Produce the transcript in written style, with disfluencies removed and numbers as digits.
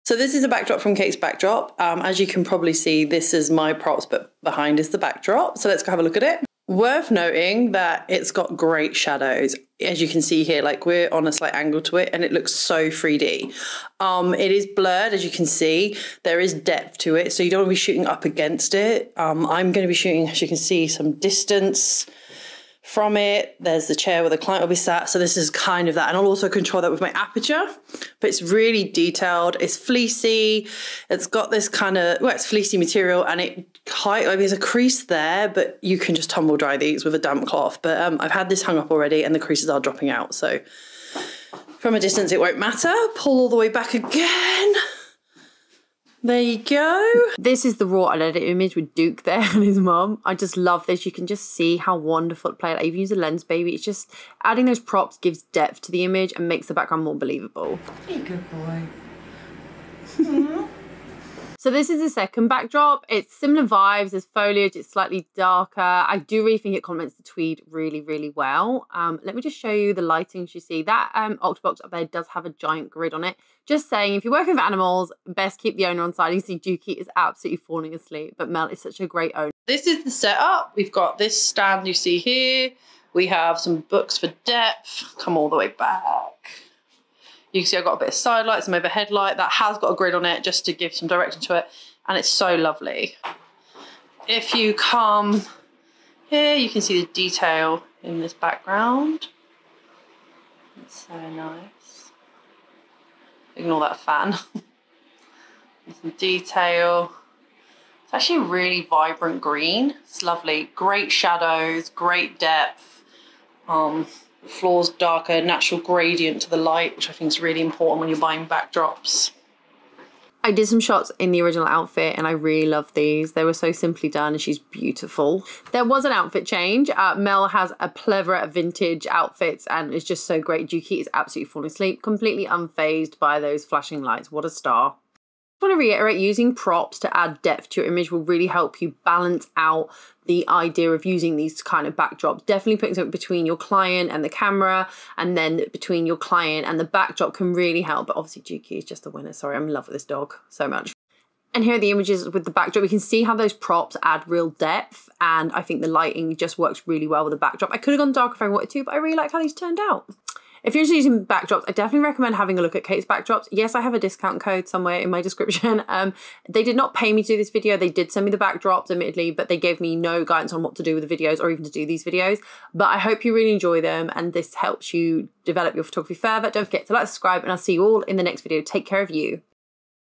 So this is a backdrop from Kate's Backdrop. As you can probably see, this is my props, but behind is the backdrop. So let's go have a look at it. Worth noting that it's got great shadows. As you can see here, like we're on a slight angle to it and it looks so 3D. It is blurred, as you can see. There is depth to it, so you don't want to be shooting up against it. I'm going to be shooting, as you can see, some distance from it. There's the chair where the client will be sat. So this is kind of that. And I'll also control that with my aperture, but it's really detailed. It's fleecy. It's got this kind of, well, it's fleecy material and there's a crease there, but you can just tumble dry these with a damp cloth. But I've had this hung up already and the creases are dropping out. So from a distance, it won't matter. Pull all the way back again. There you go. This is the raw unedited image with Duke there and his mum. I just love this. You can just see how wonderful it played. I even use a lens, baby. It's just adding those props gives depth to the image and makes the background more believable. Be a good boy. So this is the second backdrop. It's similar vibes. There's foliage. It's slightly darker. I do really think it complements the tweed really, really well. Let me just show you the lightings you see. That Octobox up there does have a giant grid on it. Just saying, if you're working with animals, best keep the owner on side. You see Dukey is absolutely falling asleep, but Mel is such a great owner. This is the setup. We've got this stand you see here. We have some books for depth. Come all the way back. You can see I've got a bit of side light, some overhead light. That has got a grid on it just to give some direction to it. And it's so lovely. If you come here, you can see the detail in this background. It's so nice. Ignore that fan. Some detail. It's actually a really vibrant green. It's lovely. Great shadows, great depth. The floor's darker, natural gradient to the light, which I think is really important when you're buying backdrops. I did some shots in the original outfit and I really love these. They were so simply done and she's beautiful. There was an outfit change. Mel has a plethora of vintage outfits and it's just so great. Dukey is absolutely falling asleep, completely unfazed by those flashing lights. What a star. I want to reiterate, using props to add depth to your image will really help you balance out the idea of using these kind of backdrops. Definitely putting something between your client and the camera, and then between your client and the backdrop can really help. But obviously Dukey is just the winner. Sorry, I'm in love with this dog so much. And here are the images with the backdrop. You can see how those props add real depth, and I think the lighting just works really well with the backdrop. I could have gone darker if I wanted to, but I really like how these turned out. If you're using backdrops, I definitely recommend having a look at Kate's Backdrops. Yes, I have a discount code somewhere in my description. They did not pay me to do this video. They did send me the backdrops, admittedly, but they gave me no guidance on what to do with the videos or even to do these videos. But I hope you really enjoy them and this helps you develop your photography further. Don't forget to like, subscribe, and I'll see you all in the next video. Take care of you.